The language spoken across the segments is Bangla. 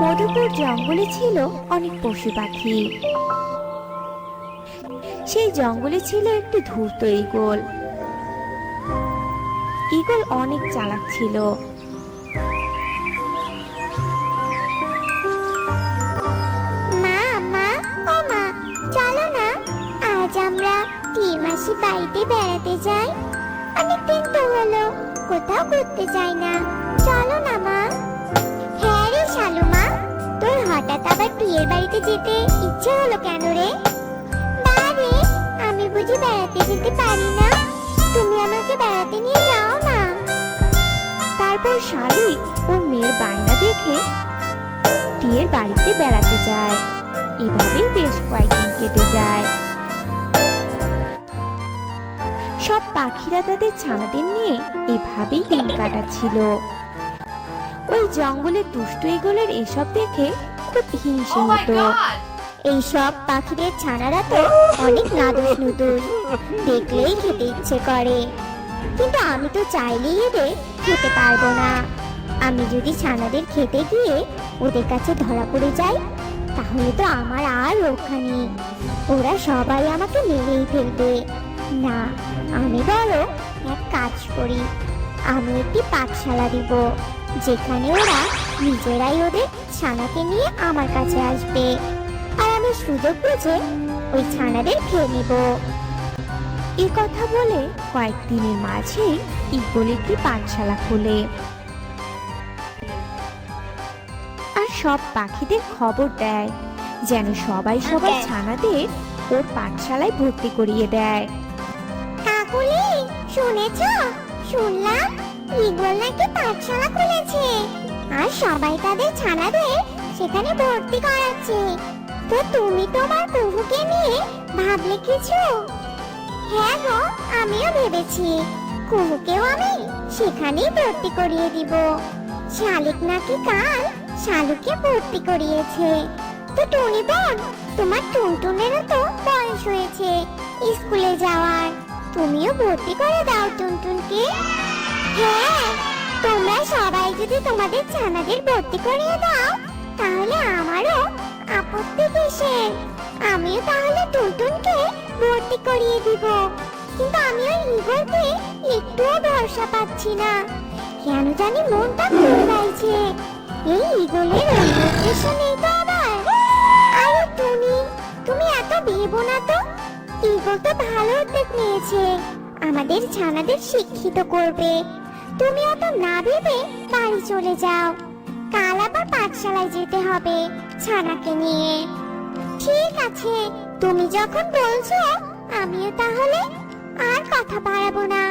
মধুপুর জঙ্গলে ছিল অনেক পশু পাখি। সেই জঙ্গলে ছিল একটি ধূর্ত ঈগল। ঈগল অনেক চালাক ছিল। মা মা ও মা, চলো না আজ আমরা টির মাসি বাড়িতে বেড়াতে যাই। অনেকদিন তো হলো কোথাও ঘুরতে যাই না, চলো না মা। হ্যাঁ রে শালু মা, তোর হঠাৎ আবার টিয়ের বাড়িতে যেতে ইচ্ছে হলো কেন রে? বারে, আমি বুঝি বেড়াতে যেতে পারি না? তুমি আমাকে বেড়াতে নিয়ে যাও না। তারপর শালিক ওর মেয়ের বায়না দেখে টিয়ের বাড়িতে বেড়াতে যায়। এভাবেই বেশ কয়েকদিন কেটে যায়। সব পাখিরা তাদের ছানাদের নিয়ে এভাবেই দিন কাটাচ্ছিল। ওই জঙ্গলের দুষ্ট ঈগলের এসব দেখে খুব হিংসে হতো। এই সব পাখিদের ছানারা তো অনেক নাদুস নুদুস, দেখলেই খেতে ইচ্ছে করে। কিন্তু আমি তো চাইলেই এদের খেতে পারবো না। আমি যদি ছানাদের খেতে গিয়ে ওদের কাছে ধরা পড়ে যাই, তাহলে তো আমার আর রক্ষা নেই। ওরা সবাই আমাকে মেরেই ফেলবে। না, আমি বরং এক কাজ করি, আমি একটি পাঠশালা দিব, যেখানে ওরা নিজেরাই ওদের ছানাকে নিয়ে আমার কাছে আসবে, আর আমি সুযোগ বুঝে ওই ছানাদের খেয়ে নেব। এ কথা বলে কয়েকদিনের মাঝে ঈগল একটি পাঠশালা খোলে আর সব পাখিদের খবর দেয় যেন সবাই সবার ছানাদের ওর পাঠশালায় ভর্তি করিয়ে দেয়। কাকুলি, শুনেছো? শুনলাম ঈগল নাকি পাঠশালা খুলেছে, আর সবাই তাদের ছানাদের সেখানে ভর্তি করাচ্ছে। তো তুমি তোমার কুহুকে নিয়ে ভাবলে কিছু? হ্যাঁ গো, আমিও ভেবেছি কুহুকেও আমি সেখানেই ভর্তি করিয়ে দিব। শালিক নাকি কাল শালুকে ভর্তি করিয়েছে। তো টুনি বোন, তোমার টুনটুনেরও তো বয়স হয়েছে স্কুলে যাওয়ার, তুমিও ভর্তি করে দাও টুনটুনকে। হ্যাঁ, তোমরা সবাই যদি তোমাদের ছানাদের ভর্তি করিয়ে দাও, তাহলে আমারও আপত্তি কিসের? আমিও তাহলে টুনটুনকে ভর্তি করিয়ে দিব। কিন্তু আমি ওই ঈগলকে একটুও ভরসা পাচ্ছি না, কেন জানি মনটা ঘুরছে। এই ঈগলের অন্য উদ্দেশ্য নেই তো আবার? আরে টুনি, তুমি এত ভেবো না তো। ঈগল তো ভালো উদ্যোগ নিয়েছে, আমাদের ছানাদের শিক্ষিত করবে। তুমি অত না ভেবে বাড়ি চলে যাও, কাল আবার পাঠশালায় যেতে হবে ছানাকে নিয়ে। ঠিক আছে, তুমি যখন বলছো, আমিও তাহলে আর কথা বাড়াবো না,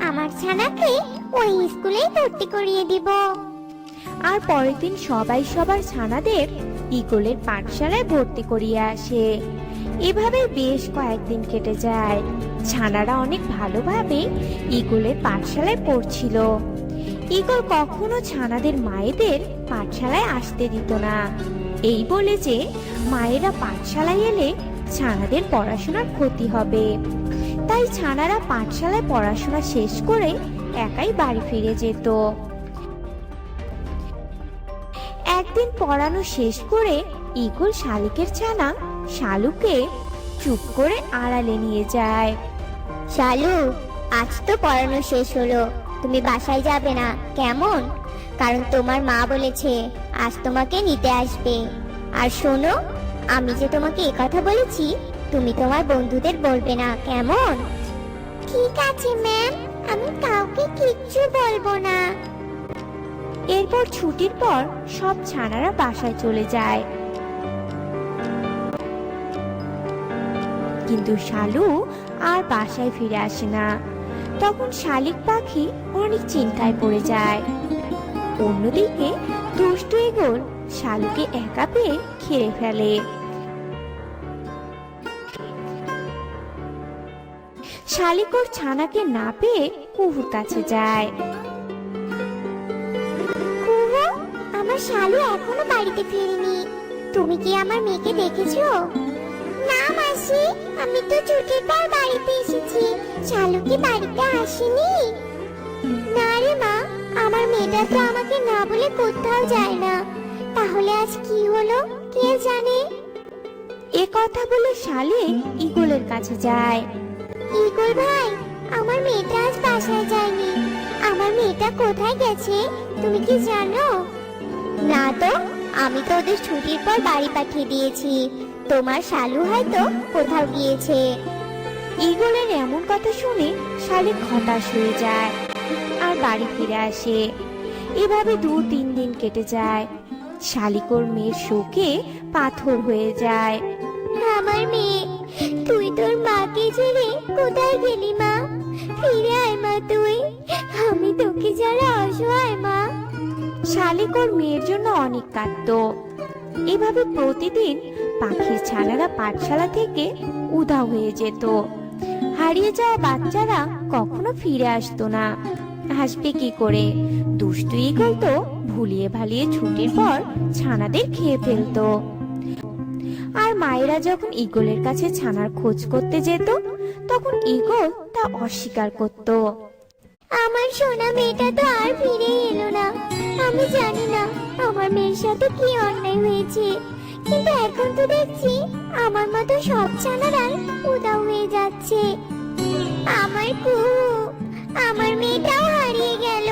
আমার ছানাকে ওই স্কুলেই ভর্তি করিয়ে দিব। আর পরের দিন সবাই সবার ছানাদের ঈগলের পাঠশালায় ভর্তি করিয়ে আসে। এভাবে বেশ কয়েকদিন কেটে যায়। ছানারা অনেক ভালোভাবে ঈগলের পাঠশালায় পড়ছিল। ঈগল কখনো ছানাদের মায়েদের পাঠশালায় আসতে দিত না, এই বলে যে মায়েরা পাঠশালায় এলে ছানাদের পড়াশোনার ক্ষতি হবে। তাই ছানারা পাঠশালায় পড়াশোনা শেষ করে একাই বাড়ি ফিরে যেত। একদিন পড়ানো শেষ করে ঈগল শালিকের ছানা শালুকে চুপ করে আড়ালে নিয়ে যায়। শালু, আজ তো পড়ানো শেষ হলো, তুমি বাসায় যাবে না কেমন? কারণ তোমার মা বলেছে আজ তোমাকে নিতে আসবে। আর শোনো, আমি যে তোমাকে এই কথা বলেছি, তুমি তোমার বন্ধুদের বলবে না, কেমন? ঠিক আছে ম্যাম, আমি কাউকে কিচ্ছু বলবো না। এরপর ছুটির পর সব ছানারা বাসায় চলে যায়, কিন্তু শালু আর বাসায় ফিরে আসে না। তখন শালিক পাখি অনেক চিন্তায় পড়ে যায়। অন্যদিকে দুষ্ট ঈগল শালুকে একা পেয়ে খেয়ে ফেলে। শালিক ওর ছানাকে না পেয়ে কুহুর কাছে যায়। কুহু, আমার শালু এখনো বাড়িতে ফিরেনি, তুমি কি আমার মেয়েকে দেখেছো? না মাসি, আমি তো ছুটির পর বাড়িতে এসেছি, শালু কি বাড়িতে আসেনি? না রে মা, আমার মেয়েটা তো আমাকে না বলে কোথাও যায় না, তাহলে আজ কি হলো কে জানে। এ কথা বলে শালিক ঈগলের কাছে যায়। ঈগল ভাই, আমার মেয়েটা আজ বাসায় যায়নি। আমার মেয়েটা কোথায় গেছে তুমি কি জানো? না তো, আমি তো ওদের ছুটির পর বাড়ি পাঠিয়ে দিয়েছি। তোমার শালু হয়তো কোথাও গিয়েছে। ঈগলের এমন কথা শুনে শালিক হতাশ হয়ে যায় আর বাড়ি ফিরে আসে। এভাবে 2-3 দিন কেটে যায়। শালিক ওর মেয়ের শোকে পাথর হয়ে যায়। আমার মেয়ে, তুই তোর মাকে ছেড়ে কোথায় গেলি মা? ফিরে আয় মা তুই, আমি তোকে যারা অসহায় মা। শালিক ওর মেয়ের জন্য অনেক কাঁদতো। এভাবে প্রতিদিন পাখির ছানারা পাঠশালা থেকে উধাও হয়ে যেত। হারিয়ে যাওয়া বাচ্চারা কখনো ফিরে আসতো না। আসবে কি করে? দুষ্টু ঈগল তো ভুলিয়ে ভালিয়ে ছুটির পর ছানাদের খেয়ে ফেলতো। আর মায়েরা যখন ঈগলের কাছে ছানার খোঁজ করতে যেত তখন ঈগল তা অস্বীকার করত। আমার সোনা মেয়েটা তো আর ফিরে এলো না। আমি জানি না আমার মেয়ের সাথে কি অন্যায় হয়েছে, কিন্তু এখন তো দেখছি আমার মতো সব ছানারাই উধাও হয়ে যাচ্ছে। আমার কুহু, আমার মেয়েটাও হারিয়ে গেল।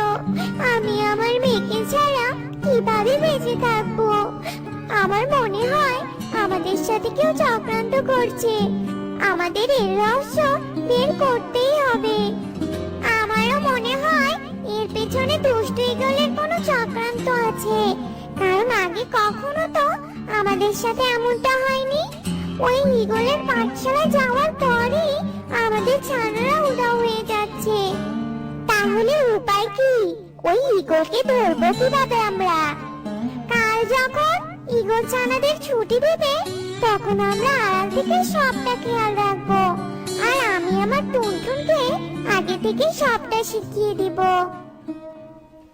আমি আমার মেয়েকে ছাড়া কিভাবে বেঁচে থাকবো? আমার মনে হয় আমাদের সাথে কেউ চক্রান্ত করছে। আমাদের এর রহস্য বের করতেই হবে। আমারও মনে হয় এর পেছনে দুষ্টু ঈগলের কোনো চক্রান্ত আছে, কারণ আগে কখনো তো আমাদের সাথে এমনটা হয়নি। ওই ঈগলের পাঠশালায় যাওয়ার পরেই আমাদের ছানারা উধাও হয়ে যাচ্ছে। তাহলে উপায় কি? ওই ঈগলকে ধরবো কিভাবে আমরা? কাল যখন ঈগল ছানাদের ছুটি দেবে তখন আমরা আড়াল থেকে সবটা খেয়াল রাখবো। আর আমি আমার টুনটুনকে আগে থেকে সবটা শিখিয়ে দিব।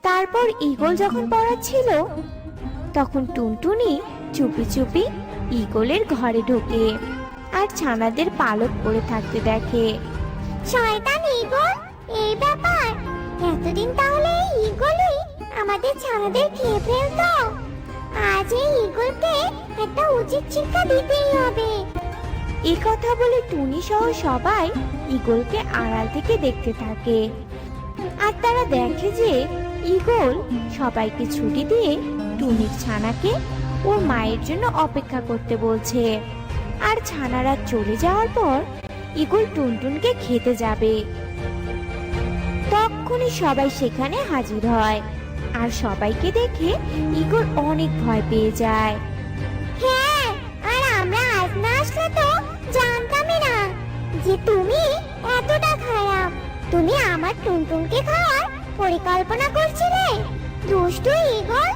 তারপর ঈগল যখন পড়াচ্ছিল তখন টুনটুনি চুপি চুপি ঈগলের ঘরে ঢোকে আর ছানাদের পালক পড়ে থাকতে দেখে। শয়তান ঈগল, এই ব্যাপার! এতদিন তাহলে এই ঈগলই আমাদের ছানাদের খেয়ে ফেলতো। আজ এই ঈগলকে একটা উচিত শিক্ষা দিতেই হবে। এই কথা বলে টুনি সহ সবাই ঈগলকে আড়াল থেকে দেখতে থাকে। আর তারা দেখে যে ঈগল সবাইকে ছুটি দিয়ে টুনির ছানাকে ওর মায়ের জন্য অপেক্ষা করতে বলছে। আর ছানারা চলে যাওয়ার পর ঈগল টুনটুনকে খেতে যাবে। তখনই সবাই সেখানে হাজির হয় আর সবাইকে দেখে ঈগল অনেক ভয় পেয়ে যায়। হ্যাঁ, আর আমরা আজ না আসলে তো জানতামই না যে তুমি এতটা খারাপ। তুমি আমার টুনটুনকে খাওয়ার পরিকল্পনা করছিলে। দুষ্টু ঈগল,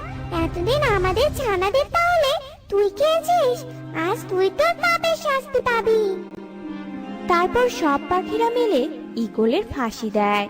এতদিন আমাদের ছানাদের তাহলে তুই খেয়েছিস। আজ তুই তোর পাপের শাস্তি পাবি। তারপর সব পাখিরা মিলে ঈগলের ফাঁসি দেয়।